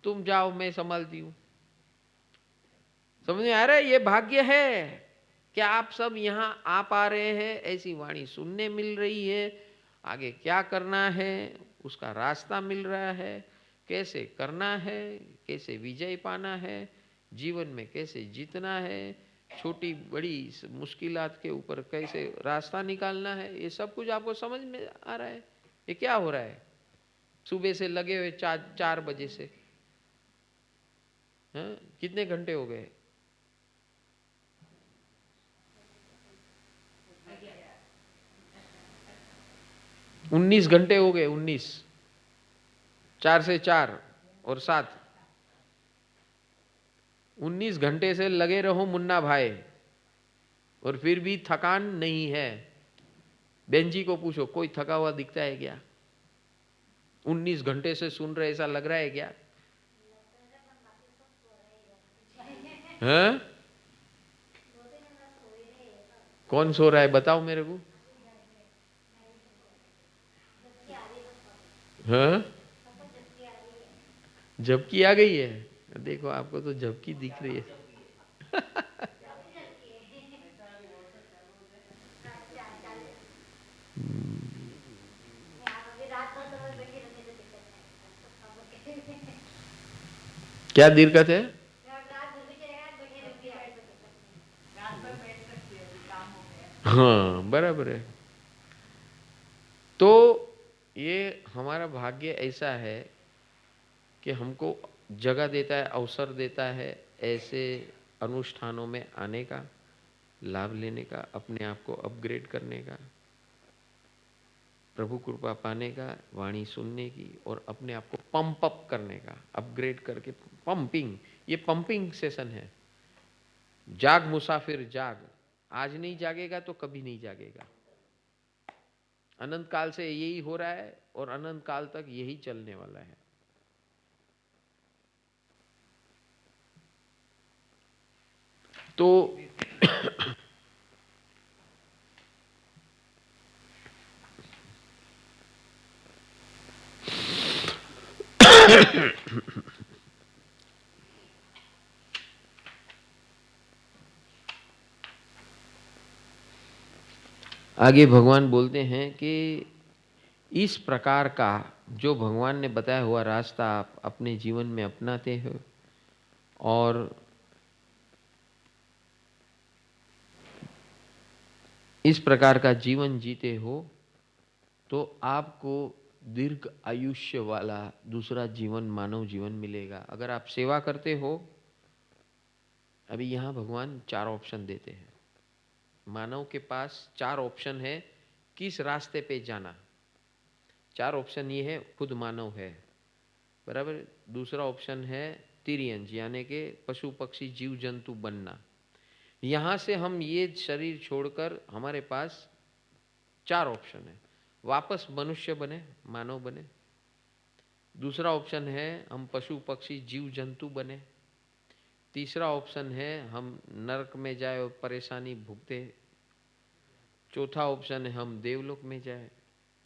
तुम जाओ, मैं संभालती हूं। समझ में आ रहा है? ये भाग्य है कि आप सब यहां आ पा रहे हैं, ऐसी वाणी सुनने मिल रही है, आगे क्या करना है उसका रास्ता मिल रहा है, कैसे करना है, कैसे विजय पाना है, जीवन में कैसे जीतना है, छोटी बड़ी मुश्किलात के ऊपर कैसे रास्ता निकालना है, ये सब कुछ आपको समझ में आ रहा है। ये क्या हो रहा है? सुबह से लगे हुए 4 बजे से, हाँ? कितने घंटे हो गए? 19 घंटे हो गए। 19, 4 से 4 और 7, 19 घंटे से लगे रहो मुन्ना भाई, और फिर भी थकान नहीं है। बहन जी को पूछो, कोई थका हुआ दिखता है क्या? 19 घंटे से सुन रहे, ऐसा लग रहा है क्या? हैं? कौन सो रहा है बताओ मेरे को। हाँ? झपकी आ गई है? देखो आपको तो झपकी दिख रही है। क्या दिक्कत है? हाँ बराबर है। तो ये हमारा भाग्य ऐसा है कि हमको जगह देता है, अवसर देता है ऐसे अनुष्ठानों में आने का, लाभ लेने का, अपने आप को अपग्रेड करने का, प्रभु कृपा पाने का, वाणी सुनने की, और अपने आप को पंप अप करने का, अपग्रेड करके पंपिंग। ये पंपिंग सेशन है। जाग मुसाफिर जाग, आज नहीं जागेगा तो कभी नहीं जागेगा। अनंत काल से यही हो रहा है और अनंत काल तक यही चलने वाला है। तो आगे भगवान बोलते हैं कि इस प्रकार का जो भगवान ने बताया हुआ रास्ता आप अपने जीवन में अपनाते हो और इस प्रकार का जीवन जीते हो, तो आपको दीर्घ आयुष्य वाला दूसरा जीवन, मानव जीवन मिलेगा। अगर आप सेवा करते हो, अभी यहाँ भगवान 4 ऑप्शन देते हैं। मानव के पास 4 ऑप्शन है किस रास्ते पे जाना। 4 ऑप्शन ये है, खुद मानव है, बराबर। दूसरा ऑप्शन है तिर्यंज, यानी कि पशु पक्षी जीव जंतु बनना। यहाँ से हम ये शरीर छोड़कर हमारे पास 4 ऑप्शन है। वापस मनुष्य बने, मानव बने। दूसरा ऑप्शन है हम पशु पक्षी जीव जंतु बने। तीसरा ऑप्शन है हम नरक में जाए और परेशानी भुगते। चौथा ऑप्शन है हम देवलोक में जाए।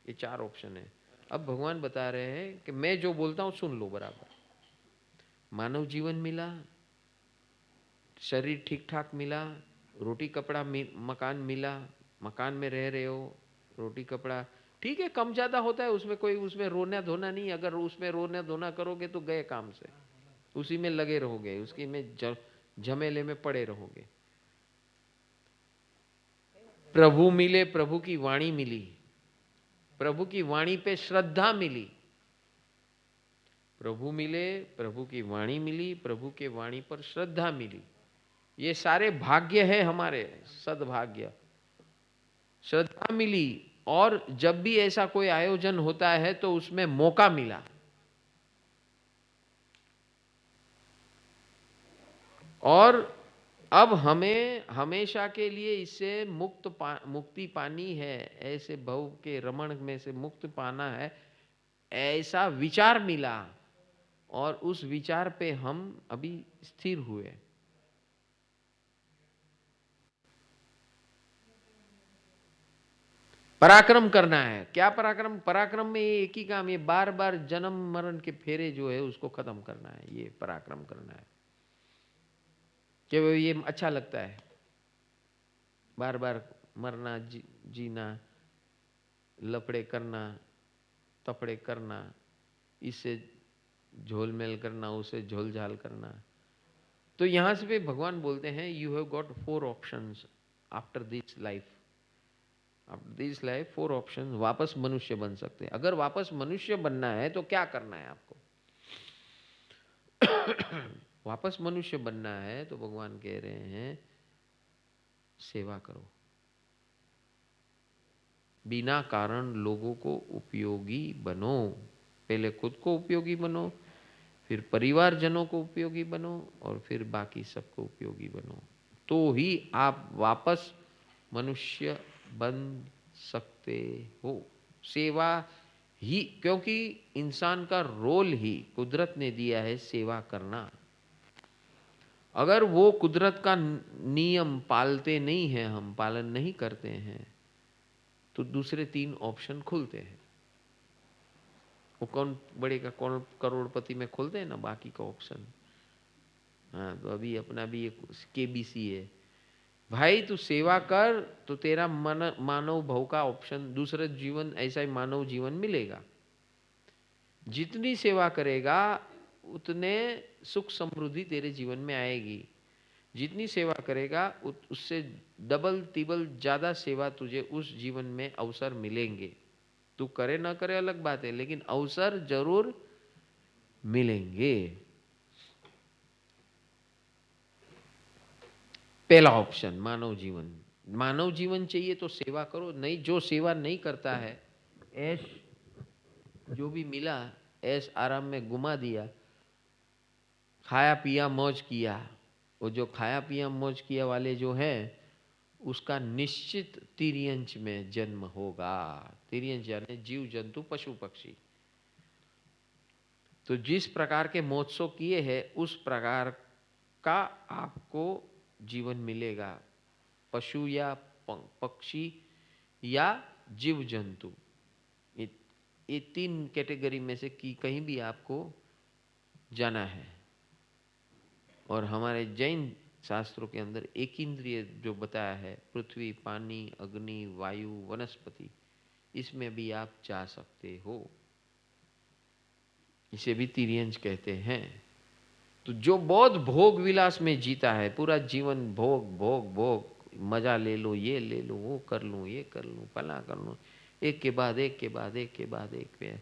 ये 4 ऑप्शन है। अब भगवान बता रहे हैं कि मैं जो बोलता हूँ सुन लो बराबर। मानव जीवन मिला, शरीर ठीक ठाक मिला, रोटी कपड़ा मकान मिला, मकान में रह रहे हो, रोटी कपड़ा ठीक है, कम ज़्यादा होता है उसमें, कोई उसमें रोना धोना नहीं। अगर उसमें रोना धोना करोगे तो गए काम से, उसी में लगे रहोगे, उसकी में झमेले में पड़े रहोगे। प्रभु मिले, प्रभु की वाणी मिली, प्रभु की वाणी पे श्रद्धा मिली। प्रभु मिले, प्रभु की वाणी मिली, प्रभु के वाणी पर श्रद्धा मिली। ये सारे भाग्य है हमारे, सद्भाग्य। श्रद्धा मिली, और जब भी ऐसा कोई आयोजन होता है तो उसमें मौका मिला, और अब हमें हमेशा के लिए इससे मुक्ति पानी है, ऐसे भव के रमण में से मुक्त पाना है, ऐसा विचार मिला, और उस विचार पे हम अभी स्थिर हुए। पराक्रम करना है। क्या पराक्रम? पराक्रम में ये एक ही काम, ये बार बार जन्म मरण के फेरे जो है उसको खत्म करना है, ये पराक्रम करना है। कि ये अच्छा लगता है, बार बार मरना, जीना, लफड़े करना, तफड़े करना, इससे झोलमेल करना, उसे झोल झाल करना। तो यहां से भी भगवान बोलते हैं you have got 4 options after this life. After this life 4 option, वापस मनुष्य बन सकते हैं। अगर वापस मनुष्य बनना है तो क्या करना है आपको? वापस मनुष्य बनना है तो भगवान कह रहे हैं सेवा करो, बिना कारण लोगों को उपयोगी बनो। पहले खुद को उपयोगी बनो, फिर परिवारजनों को उपयोगी बनो, और फिर बाकी सबको उपयोगी बनो। तो ही आप वापस मनुष्य बन सकते हो। सेवा ही, क्योंकि इंसान का रोल ही कुदरत ने दिया है सेवा करना। अगर वो कुदरत का नियम पालते नहीं हैं, हम पालन नहीं करते हैं, तो दूसरे 3 ऑप्शन खुलते हैं। वो कौन बढ़ेगा? कौन करोड़पति में खोलते हैं ना बाकी का ऑप्शन। हाँ, तो अभी अपना भी एक केबीसी है, भाई तू सेवा कर तो तेरा मानव भव का ऑप्शन, दूसरा जीवन, ऐसा ही मानव जीवन मिलेगा। जितनी सेवा करेगा उतने सुख समृद्धि तेरे जीवन में आएगी। जितनी सेवा करेगा उससे डबल तिबल ज्यादा सेवा तुझे उस जीवन में अवसर मिलेंगे। तू करे ना करे अलग बात है, लेकिन अवसर जरूर मिलेंगे। पहला ऑप्शन मानव जीवन। मानव जीवन चाहिए तो सेवा करो। नहीं, जो सेवा नहीं करता है, ऐश जो भी मिला ऐश आराम में गुमा दिया, खाया पिया मौज किया। वो जो खाया पिया मौज किया वाले जो हैं, उसका निश्चित तिर्यंच में जन्म होगा। तिर्यंच यानी जीव जंतु पशु पक्षी। तो जिस प्रकार के महोत्सव किए हैं उस प्रकार का आपको जीवन मिलेगा। पशु या पक्षी या जीव जंतु, ये 3 कैटेगरी में से कहीं भी आपको जाना है। और हमारे जैन शास्त्रों के अंदर एक इंद्रिय जो बताया है, पृथ्वी, पानी, अग्नि, वायु, वनस्पति, इसमें भी आप जा सकते हो। इसे भी तिर्यंच कहते हैं। तो जो बहुत भोग विलास में जीता है, पूरा जीवन भोग भोग भोग, मजा ले लो, ये ले लो, वो कर लूं, ये कर लूं, फला कर लूं, एक के बाद एक के बाद एक के बाद एक पे,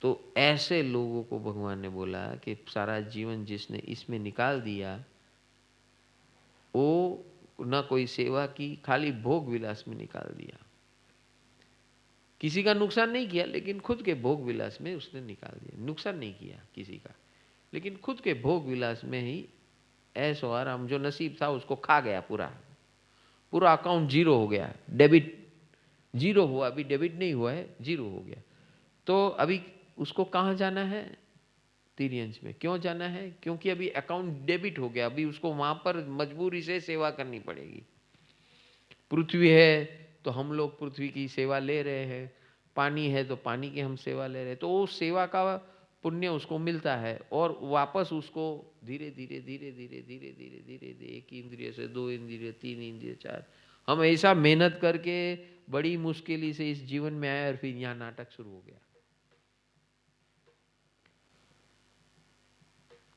तो ऐसे लोगों को भगवान ने बोला कि सारा जीवन जिसने इसमें निकाल दिया, वो ना कोई सेवा की, खाली भोग विलास में निकाल दिया। किसी का नुकसान नहीं किया, लेकिन खुद के भोग विलास में उसने निकाल दिया। नुकसान नहीं किया किसी का, लेकिन खुद के भोग विलास में ही ऐसो आराम, जो नसीब था उसको खा गया। पूरा पूरा अकाउंट जीरो हो गया, डेबिट जीरो हुआ, अभी डेबिट नहीं हुआ है, जीरो हो गया। तो अभी उसको कहाँ जाना है? तिर्यंच में। क्यों जाना है? क्योंकि अभी अकाउंट डेबिट हो गया, अभी उसको वहां पर मजबूरी से सेवा करनी पड़ेगी। पृथ्वी है तो हम लोग पृथ्वी की सेवा ले रहे हैं, पानी है तो पानी की हम सेवा ले रहे हैं, तो वो सेवा का पुण्य उसको मिलता है। और वापस उसको धीरे धीरे धीरे धीरे धीरे धीरे धीरे धीरे 1 इंद्रिय से 2 इंद्रिय, 3 इंद्रिय, 4, हम ऐसा मेहनत करके बड़ी मुश्किल से इस जीवन में आए, और फिर यहाँ नाटक शुरू हो गया।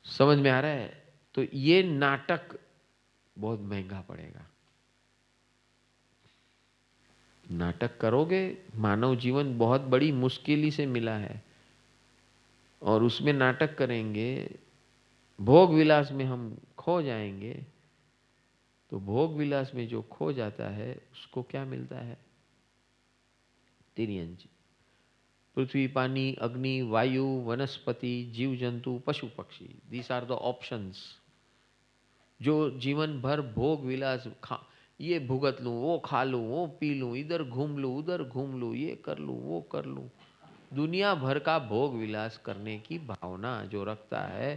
समझ में आ रहा है? तो ये नाटक बहुत महंगा पड़ेगा। नाटक करोगे, मानव जीवन बहुत बड़ी मुश्किल से मिला है, और उसमें नाटक करेंगे, भोग विलास में हम खो जाएंगे। तो भोग विलास में जो खो जाता है उसको क्या मिलता है? तिर्यंच। पृथ्वी, पानी, अग्नि, वायु, वनस्पति, जीव जंतु, पशु पक्षी, दीज आर द ऑप्शंस। जो जीवन भर भोग विलास, ये भुगत लूं, वो खा लूं, वो पी लूं, इधर घूम लूं, उधर घूम लूं, ये कर लूं, वो कर लूं, दुनिया भर का भोग विलास करने की भावना जो रखता है,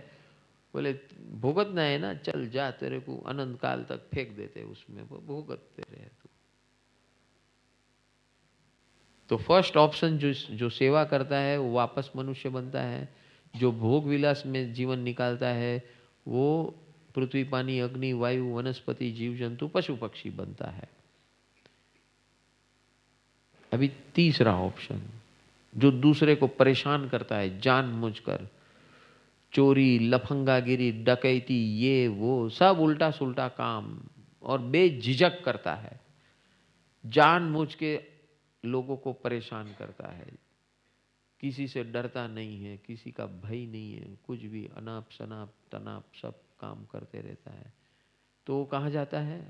बोले भुगतना है ना, चल जा, तेरे को अनंत काल तक फेंक देते उसमें, वो भुगतते रहे तू। तो फर्स्ट ऑप्शन जो सेवा करता है वो वापस मनुष्य बनता है, जो भोग विलास में जीवन निकालता है वो पृथ्वी पानी अग्नि वायु वनस्पति जीव जंतु पशु पक्षी बनता है। अभी तीसरा ऑप्शन, जो दूसरे को परेशान करता है जानबूझकर, चोरी लफंगागिरी डकैती ये वो सब उल्टा सुल्टा काम और बेझिझक करता है, जानबूझ के लोगों को परेशान करता है, किसी से डरता नहीं है, किसी का भय नहीं है, कुछ भी अनाप शनाप तनाप सब काम करते रहता है, तो वो कहाँ जाता है?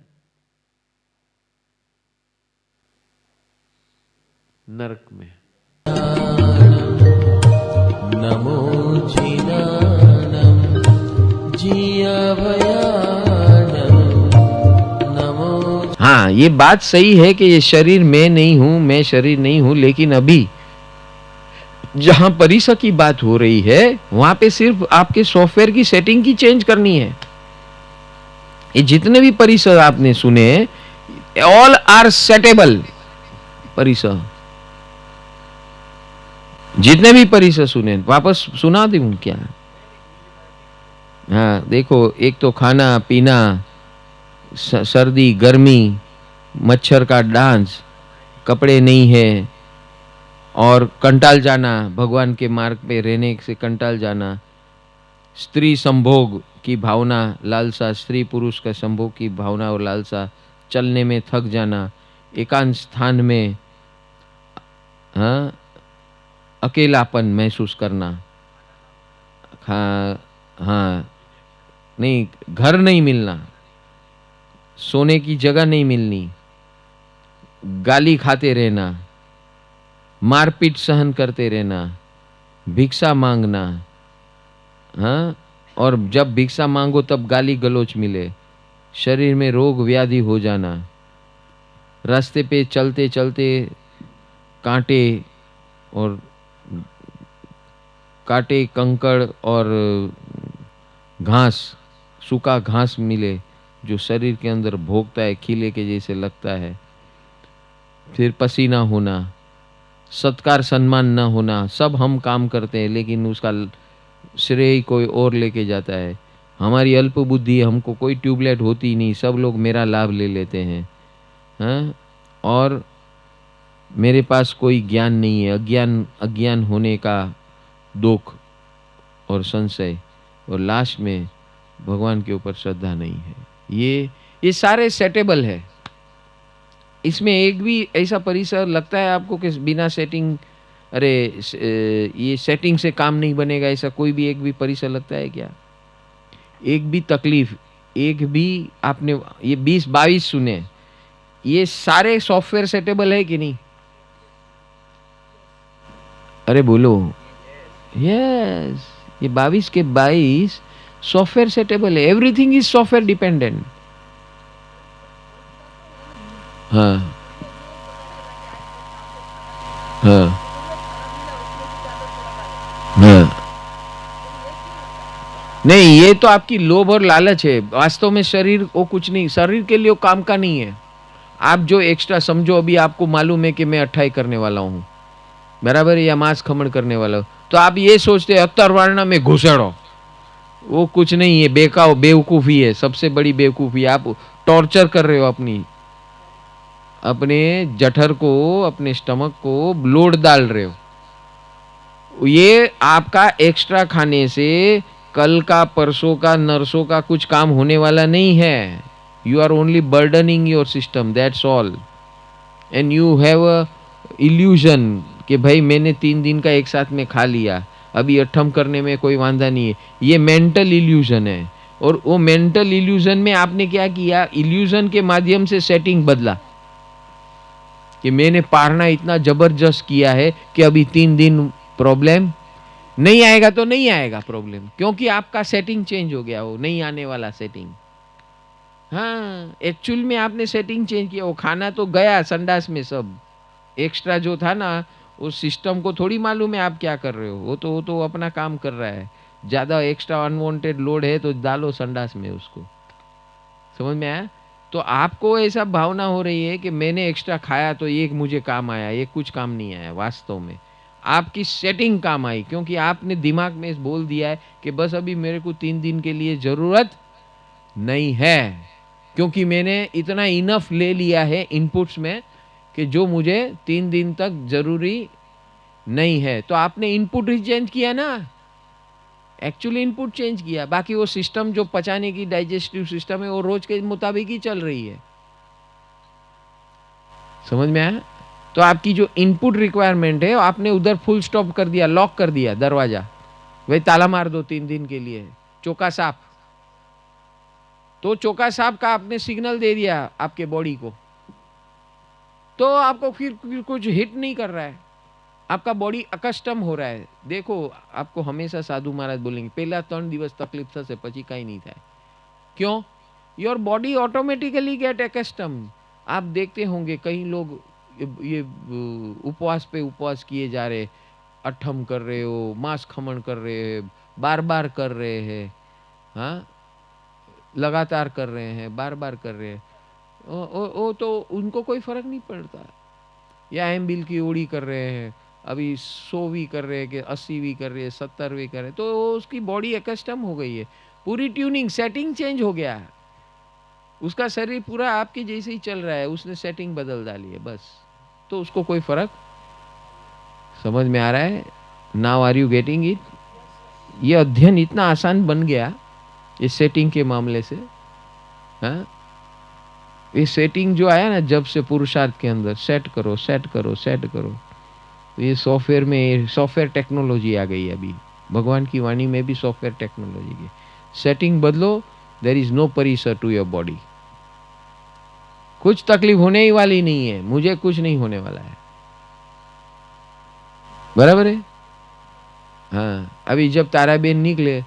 नरक में। नमो जिनानम जिया भयानम नमो। हाँ, ये बात सही है कि ये शरीर मैं नहीं हूं, मैं शरीर नहीं हूं, लेकिन अभी जहां परिसर की बात हो रही है वहां पे सिर्फ आपके सॉफ्टवेयर की सेटिंग की चेंज करनी है। ये जितने भी परिसर आपने सुने ऑल आर सेटेबल परिसर, जितने भी परिसर सुने वापस सुना दूं क्या? हाँ देखो, एक तो खाना पीना, सर्दी गर्मी, मच्छर का डांस, कपड़े नहीं है और कंटाल जाना, भगवान के मार्ग पे रहने से कंटाल जाना, स्त्री संभोग की भावना लालसा, स्त्री पुरुष का संभोग की भावना और लालसा, चलने में थक जाना, एकांत स्थान में हाँ अकेलापन महसूस करना, हाँ नहीं, घर नहीं मिलना, सोने की जगह नहीं मिलनी, गाली खाते रहना, मारपीट सहन करते रहना, भिक्षा मांगना, हाँ और जब भिक्षा मांगो तब गाली गलोच मिले, शरीर में रोग व्याधि हो जाना, रास्ते पे चलते चलते कांटे कंकड़ और घास, सूखा घास मिले जो शरीर के अंदर भोगता है, खिले के जैसे लगता है, फिर पसीना होना, सत्कार सम्मान न होना, सब हम काम करते हैं लेकिन उसका श्रेय कोई और लेके जाता है। हमारी अल्प बुद्धि, हमको कोई ट्यूबलाइट होती नहीं, सब लोग मेरा लाभ ले लेते हैं, हाँ? और मेरे पास कोई ज्ञान नहीं है, अज्ञान होने का दुख और संशय, और लास्ट में भगवान के ऊपर श्रद्धा नहीं है। ये सारे सेटेबल है। इसमें एक भी ऐसा परिसर लगता है आपको कि बिना सेटिंग, अरे ये सेटिंग से काम नहीं बनेगा, ऐसा कोई भी एक भी परिसर लगता है क्या? एक भी तकलीफ, एक भी आपने ये 20-22 सुने, ये सारे सॉफ्टवेयर सेटेबल है कि नहीं? अरे बोलो यस, ये 22 के 22 सॉफ्टवेयर सेटेबल है। Everything is software dependent. हाँ हाँ हाँ, नहीं ये तो आपकी लोभ और लालच है। वास्तव में शरीर वो कुछ नहीं, शरीर के लिए वो काम का नहीं है। आप जो एक्स्ट्रा समझो, अभी आपको मालूम है कि मैं अट्ठाई करने वाला हूँ, बराबर, या मांस खमण करने वाला हूँ, तो आप ये सोचते अत्तर वर्ण में घुसेड़ो, वो कुछ नहीं है, बेवकूफ़ी है, सबसे बड़ी बेवकूफ़ी। आप टॉर्चर कर रहे हो अपने जठर को, अपने स्टमक को लोड डाल रहे हो। ये आपका एक्स्ट्रा खाने से कल का, परसों का, नरसों का कुछ काम होने वाला नहीं है। You are only burdening your system, that's all. And you have a illusion कि भाई मैंने 3 दिन का एक साथ में खा लिया, अभी अठम करने में कोई वांधा नहीं है। ये मेंटल इल्यूजन है, और वो मेंटल इल्यूजन में आपने क्या किया? इल्यूजन के माध्यम से सेटिंग बदला कि मैंने पारना इतना जबरदस्त किया है कि अभी 3 दिन प्रॉब्लम नहीं आएगा, तो नहीं आएगा प्रॉब्लम, क्योंकि आपका सेटिंग चेंज हो गया, वो नहीं आने वाला सेटिंग। हाँ, एक्चुअल में आपने सेटिंग चेंज किया, वो खाना तो गया संडास में, सब एक्स्ट्रा जो था ना, उस सिस्टम को थोड़ी मालूम है आप क्या कर रहे हो। वो तो अपना काम कर रहा है। ज़्यादा एक्स्ट्रा अनवांटेड लोड है तो डालो संडास में उसको, समझ में आया? तो आपको ऐसा भावना हो रही है कि मैंने एक्स्ट्रा खाया तो ये मुझे काम आया, ये कुछ काम नहीं आया। वास्तव में आपकी सेटिंग काम आई, क्योंकि आपने दिमाग में बोल दिया है कि बस अभी मेरे को 3 दिन के लिए ज़रूरत नहीं है, क्योंकि मैंने इतना इनफ ले लिया है इनपुट्स में कि जो मुझे 3 दिन तक ज़रूरी नहीं है। तो आपने इनपुट ही चेंज किया ना, एक्चुअली इनपुट चेंज किया। बाकी वो सिस्टम जो पचाने की डाइजेस्टिव सिस्टम है वो रोज के मुताबिक ही चल रही है। समझ में आया? तो आपकी जो इनपुट रिक्वायरमेंट है आपने उधर फुल स्टॉप कर दिया, लॉक कर दिया दरवाजा, भाई ताला मार दो 3 दिन के लिए, चौका साफ। तो चौका साफ का आपने सिग्नल दे दिया आपके बॉडी को, तो आपको फिर कुछ हिट नहीं कर रहा है, आपका बॉडी अकस्टम हो रहा है। देखो आपको हमेशा साधु महाराज बोलेंगे पहला 3 દિવસ तकलीफ થશે પછી કઈ नहीं થાય। क्यों? Your body automatically get accustom. आप देखते होंगे कई लोग ये उपवास पे उपवास किए जा रहे, अठम कर रहे हो, मांस खमन कर रहे हैं, बार बार कर रहे हैं, हाँ लगातार कर रहे हैं, बार बार कर रहे हैं, वो तो उनको कोई फर्क नहीं पड़ता। या एमबिल की ओड़ी कर रहे हैं, अभी 100वीं कर रहे हैं कि 80वीं कर रहे हैं, 70वीं कर रहे हैं, तो उसकी बॉडी अकस्टम हो गई है, पूरी ट्यूनिंग सेटिंग चेंज हो गया है, उसका शरीर पूरा आपके जैसे ही चल रहा है, उसने सेटिंग बदल डाली है बस। तो उसको कोई फर्क, समझ में आ रहा है? Now are you getting it? ये अध्ययन इतना आसान बन गया इस सेटिंग के मामले से। हाँ, ये सेटिंग जो आया ना जब से पुरुषार्थ के अंदर, सेट करो सेट करो सेट करो, तो ये सॉफ्टवेयर में सॉफ्टवेयर टेक्नोलॉजी आ गई है। अभी भगवान की वाणी में भी सॉफ्टवेयर टेक्नोलॉजी की सेटिंग बदलो, देयर इज नो परिसर टू योर बॉडी। कुछ तकलीफ होने ही वाली नहीं है, मुझे कुछ नहीं होने वाला है, बराबर है? हाँ, अभी जब ताराबेन निकले,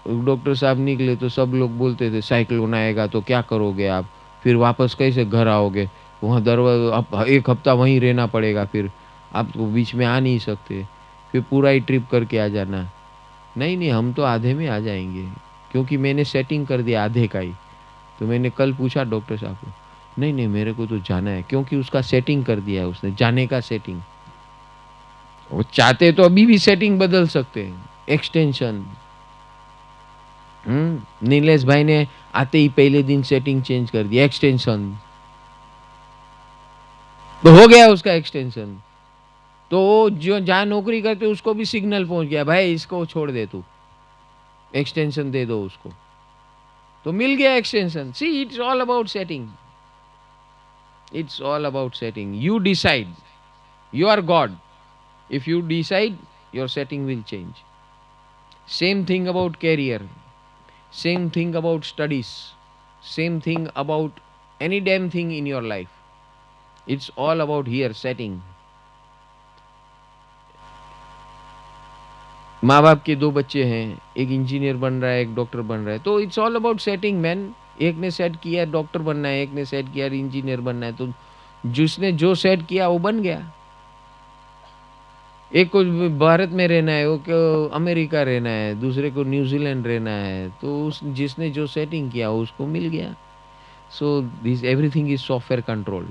डॉक्टर साहब निकले, तो सब लोग बोलते थे साइक्लोन आएगा तो क्या करोगे आप, फिर वापस कैसे घर आओगे, वहाँ दरवाजा 1 हफ्ता वहीं रहना पड़ेगा, फिर आप तो बीच में आ नहीं सकते, फिर पूरा ही ट्रिप करके आ जाना। नहीं नहीं, हम तो आधे में आ जाएंगे, क्योंकि मैंने सेटिंग कर दिया आधे का ही। तो मैंने कल पूछा डॉक्टर साहब को, नहीं नहीं मेरे को तो जाना है, क्योंकि उसका सेटिंग कर दिया है उसने, जाने का सेटिंग। वो चाहते तो अभी भी सेटिंग बदल सकते हैं, एक्सटेंशन। नीलेश भाई ने आते ही पहले दिन सेटिंग चेंज कर दिया, एक्सटेंशन, तो हो गया उसका एक्सटेंशन। तो जो जहां नौकरी करते उसको भी सिग्नल पहुंच गया, भाई इसको छोड़ दे, तू एक्सटेंशन दे दो उसको, तो मिल गया extension. See, it's all about setting, it's all about setting. You decide, you are God, if you decide your setting will change. Same thing about career, same thing about studies, same thing about any damn thing in your life. It's all about here setting. माँ बाप के 2 बच्चे हैं, एक engineer बन रहा है, एक डॉक्टर बन रहा है, तो it's all about setting man. एक ने सेट किया डॉक्टर बनना है, एक ने सेट किया इंजीनियर बनना है, तो जिसने जो सेट किया वो बन गया। एक को भारत में रहना है, वो को अमेरिका रहना है, दूसरे को न्यूजीलैंड रहना है, तो उस जिसने जो सेटिंग किया उसको मिल गया। So this everything is software controlled.